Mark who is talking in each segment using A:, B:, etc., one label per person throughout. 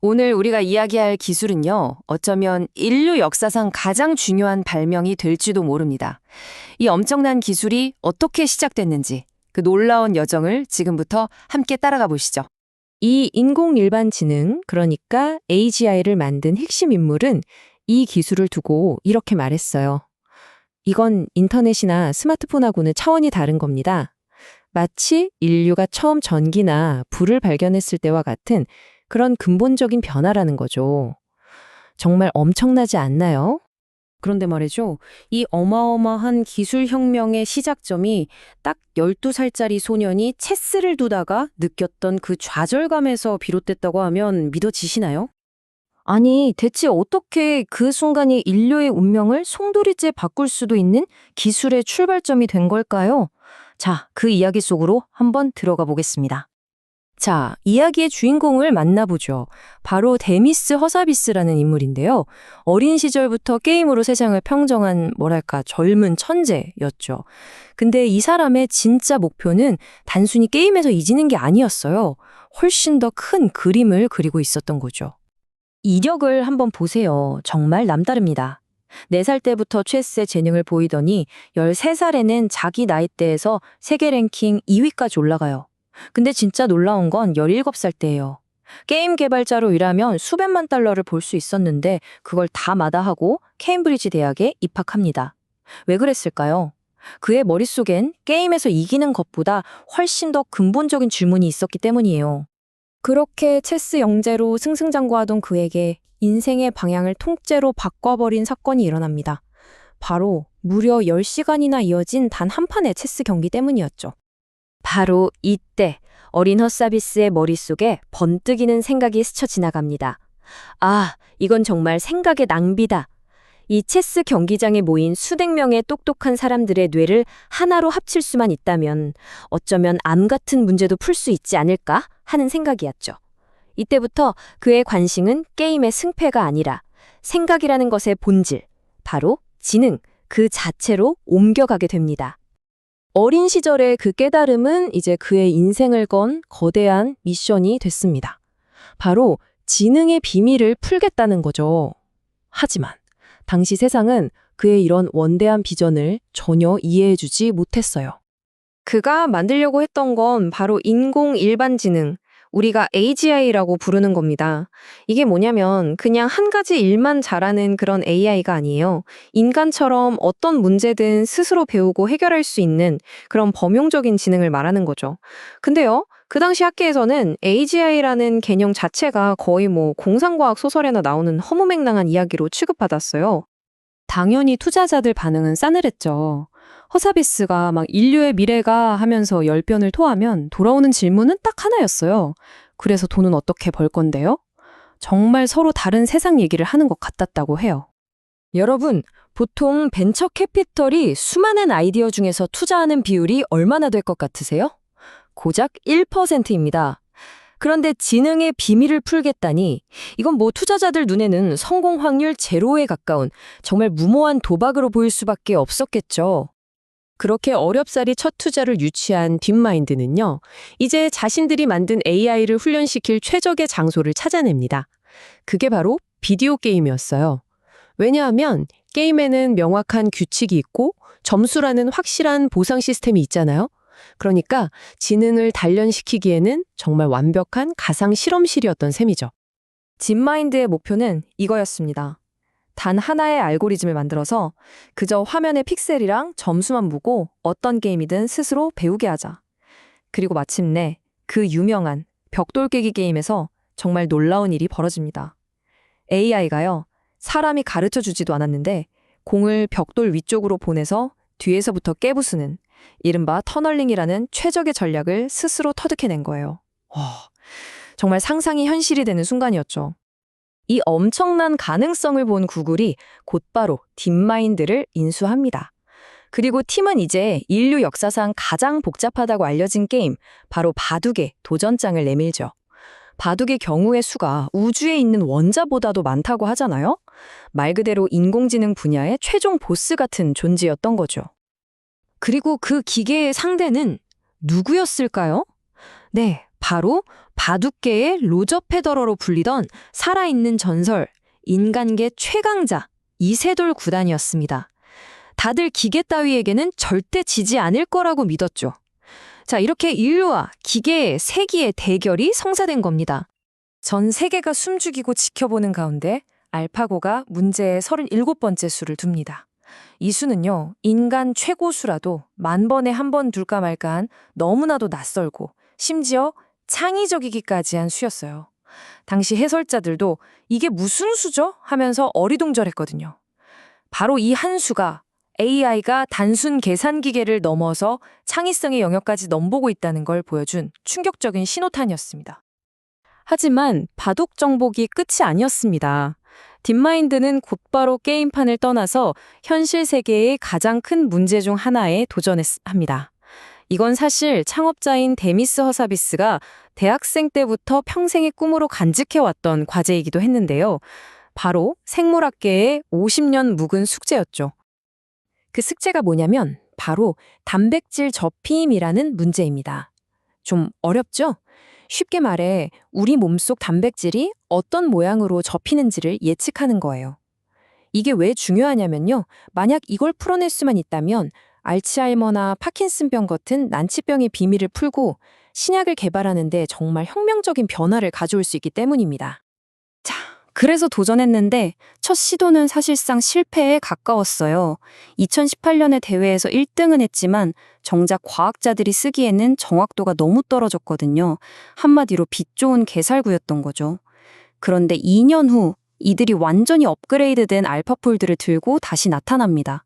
A: 오늘 우리가 이야기할 기술은요, 어쩌면 인류 역사상 가장 중요한 발명이 될지도 모릅니다. 이 엄청난 기술이 어떻게 시작됐는지, 그 놀라운 여정을 지금부터 함께 따라가 보시죠.
B: 이 인공일반지능, 그러니까 AGI를 만든 핵심 인물은 이 기술을 두고 이렇게 말했어요. 이건 인터넷이나 스마트폰하고는 차원이 다른 겁니다. 마치 인류가 처음 전기나 불을 발견했을 때와 같은 그런 근본적인 변화라는 거죠. 정말 엄청나지 않나요?
C: 그런데 말이죠. 이 어마어마한 기술혁명의 시작점이 딱 12살짜리 소년이 체스를 두다가 느꼈던 그 좌절감에서 비롯됐다고 하면 믿어지시나요?
D: 아니, 대체 어떻게 그 순간이 인류의 운명을 송두리째 바꿀 수도 있는 기술의 출발점이 된 걸까요? 자, 그 이야기 속으로 한번 들어가 보겠습니다. 자, 이야기의 주인공을 만나보죠. 바로 데미스 허사비스라는 인물인데요. 어린 시절부터 게임으로 세상을 평정한 뭐랄까 젊은 천재였죠. 근데 이 사람의 진짜 목표는 단순히 게임에서 이기는 게 아니었어요. 훨씬 더 큰 그림을 그리고 있었던 거죠. 이력을 한번 보세요. 정말 남다릅니다. 4살 때부터 체스에 재능을 보이더니 13살에는 자기 나이대에서 세계 랭킹 2위까지 올라가요. 근데 진짜 놀라운 건 17살 때예요. 게임 개발자로 일하면 수백만 달러를 벌 수 있었는데 그걸 다 마다하고 케임브리지 대학에 입학합니다. 왜 그랬을까요? 그의 머릿속엔 게임에서 이기는 것보다 훨씬 더 근본적인 질문이 있었기 때문이에요. 그렇게 체스 영재로 승승장구하던 그에게 인생의 방향을 통째로 바꿔버린 사건이 일어납니다. 바로 무려 10시간이나 이어진 단 한 판의 체스 경기 때문이었죠. 바로 이때 어린 허사비스의 머릿속에 번뜩이는 생각이 스쳐 지나갑니다. 아, 이건 정말 생각의 낭비다. 이 체스 경기장에 모인 수백 명의 똑똑한 사람들의 뇌를 하나로 합칠 수만 있다면 어쩌면 암 같은 문제도 풀 수 있지 않을까 하는 생각이었죠. 이때부터 그의 관심은 게임의 승패가 아니라 생각이라는 것의 본질, 바로 지능, 그 자체로 옮겨가게 됩니다. 어린 시절의 그 깨달음은 이제 그의 인생을 건 거대한 미션이 됐습니다. 바로 지능의 비밀을 풀겠다는 거죠. 하지만 당시 세상은 그의 이런 원대한 비전을 전혀 이해해주지 못했어요.
B: 그가 만들려고 했던 건 바로 인공일반지능, 우리가 AGI라고 부르는 겁니다. 이게 뭐냐면 그냥 한 가지 일만 잘하는 그런 AI가 아니에요. 인간처럼 어떤 문제든 스스로 배우고 해결할 수 있는 그런 범용적인 지능을 말하는 거죠. 근데요, 그 당시 학계에서는 AGI라는 개념 자체가 거의 공상과학 소설에나 나오는 허무맹랑한 이야기로 취급받았어요.
C: 당연히 투자자들 반응은 싸늘했죠. 허사비스가 막 인류의 미래가 하면서 열변을 토하면 돌아오는 질문은 딱 하나였어요. 그래서 돈은 어떻게 벌 건데요? 정말 서로 다른 세상 얘기를 하는 것 같았다고 해요.
D: 여러분, 보통 벤처 캐피털이 수많은 아이디어 중에서 투자하는 비율이 얼마나 될 것 같으세요? 고작 1%입니다. 그런데 지능의 비밀을 풀겠다니 이건 투자자들 눈에는 성공 확률 제로에 가까운 정말 무모한 도박으로 보일 수밖에 없었겠죠.
C: 그렇게 어렵사리 첫 투자를 유치한 딥마인드는요, 이제 자신들이 만든 AI를 훈련시킬 최적의 장소를 찾아냅니다. 그게 바로 비디오 게임이었어요. 왜냐하면 게임에는 명확한 규칙이 있고 점수라는 확실한 보상 시스템이 있잖아요. 그러니까 지능을 단련시키기에는 정말 완벽한 가상 실험실이었던 셈이죠.
B: 딥마인드의 목표는 이거였습니다. 단 하나의 알고리즘을 만들어서 그저 화면의 픽셀이랑 점수만 보고 어떤 게임이든 스스로 배우게 하자. 그리고 마침내 그 유명한 벽돌 깨기 게임에서 정말 놀라운 일이 벌어집니다. AI가요, 사람이 가르쳐 주지도 않았는데 공을 벽돌 위쪽으로 보내서 뒤에서부터 깨부수는 이른바 터널링이라는 최적의 전략을 스스로 터득해낸 거예요. 정말 상상이 현실이 되는 순간이었죠. 이 엄청난 가능성을 본 구글이 곧바로 딥마인드를 인수합니다. 그리고 팀은 이제 인류 역사상 가장 복잡하다고 알려진 게임, 바로 바둑의 도전장을 내밀죠. 바둑의 경우의 수가 우주에 있는 원자보다도 많다고 하잖아요? 말 그대로 인공지능 분야의 최종 보스 같은 존재였던 거죠. 그리고 그 기계의 상대는 누구였을까요? 네, 바로 바둑계의 로저 페더러로 불리던 살아있는 전설, 인간계 최강자 이세돌 구단이었습니다. 다들 기계 따위에게는 절대 지지 않을 거라고 믿었죠. 자, 이렇게 인류와 기계의 세기의 대결이 성사된 겁니다. 전 세계가 숨죽이고 지켜보는 가운데 알파고가 문제의 37번째 수를 둡니다. 이 수는요, 인간 최고수라도 10,000번에 한 번 둘까 말까한 너무나도 낯설고 심지어 창의적이기까지 한 수였어요. 당시 해설자들도 이게 무슨 수죠? 하면서 어리둥절했거든요. 바로 이 한 수가 AI가 단순 계산 기계를 넘어서 창의성의 영역까지 넘보고 있다는 걸 보여준 충격적인 신호탄이었습니다.
C: 하지만 바둑 정복이 끝이 아니었습니다. 딥마인드는 곧바로 게임판을 떠나서 현실 세계의 가장 큰 문제 중 하나에 도전합니다. 이건 사실 창업자인 데미스 허사비스가 대학생 때부터 평생의 꿈으로 간직해왔던 과제이기도 했는데요. 바로 생물학계의 50년 묵은 숙제였죠.
B: 그 숙제가 뭐냐면 바로 단백질 접힘이라는 문제입니다. 좀 어렵죠? 쉽게 말해 우리 몸속 단백질이 어떤 모양으로 접히는지를 예측하는 거예요. 이게 왜 중요하냐면요. 만약 이걸 풀어낼 수만 있다면 알츠하이머나 파킨슨병 같은 난치병의 비밀을 풀고 신약을 개발하는 데 정말 혁명적인 변화를 가져올 수 있기 때문입니다. 자, 그래서 도전했는데 첫 시도는 사실상 실패에 가까웠어요. 2018년의 대회에서 1등은 했지만 정작 과학자들이 쓰기에는 정확도가 너무 떨어졌거든요. 한마디로 빛 좋은 개살구였던 거죠. 그런데 2년 후 이들이 완전히 업그레이드된 알파폴드를 들고 다시 나타납니다.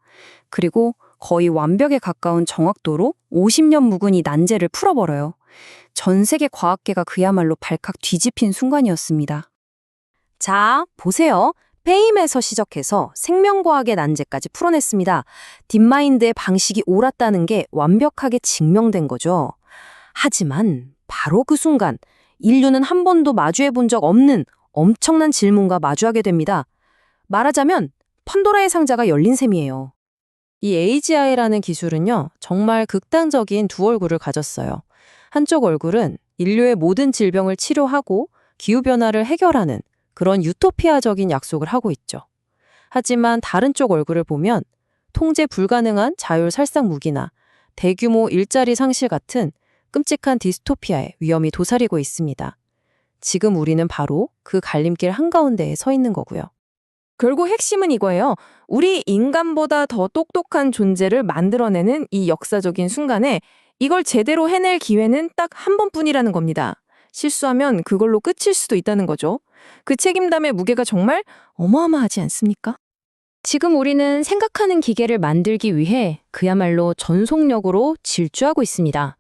B: 그리고 거의 완벽에 가까운 정확도로 50년 묵은 이 난제를 풀어버려요. 전 세계 과학계가 그야말로 발칵 뒤집힌 순간이었습니다. 자, 보세요. 페임에서 시작해서 생명과학의 난제까지 풀어냈습니다. 딥마인드의 방식이 옳았다는 게 완벽하게 증명된 거죠. 하지만 바로 그 순간 인류는 한 번도 마주해본 적 없는 엄청난 질문과 마주하게 됩니다. 말하자면 판도라의 상자가 열린 셈이에요.
C: 이 AGI라는 기술은요, 정말 극단적인 두 얼굴을 가졌어요. 한쪽 얼굴은 인류의 모든 질병을 치료하고 기후변화를 해결하는 그런 유토피아적인 약속을 하고 있죠. 하지만 다른 쪽 얼굴을 보면 통제 불가능한 자율살상 무기나 대규모 일자리 상실 같은 끔찍한 디스토피아의 위험이 도사리고 있습니다. 지금 우리는 바로 그 갈림길 한가운데에 서 있는 거고요.
B: 결국 핵심은 이거예요. 우리 인간보다 더 똑똑한 존재를 만들어내는 이 역사적인 순간에 이걸 제대로 해낼 기회는 딱 한 번뿐이라는 겁니다. 실수하면 그걸로 끝일 수도 있다는 거죠. 그 책임감의 무게가 정말 어마어마하지 않습니까? 지금 우리는 생각하는 기계를 만들기 위해 그야말로 전속력으로 질주하고 있습니다.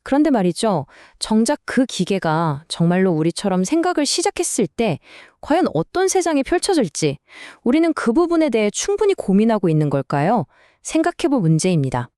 B: 그런데 말이죠. 정작 그 기계가 정말로 우리처럼 생각을 시작했을 때 과연 어떤 세상이 펼쳐질지 우리는 그 부분에 대해 충분히 고민하고 있는 걸까요? 생각해볼 문제입니다.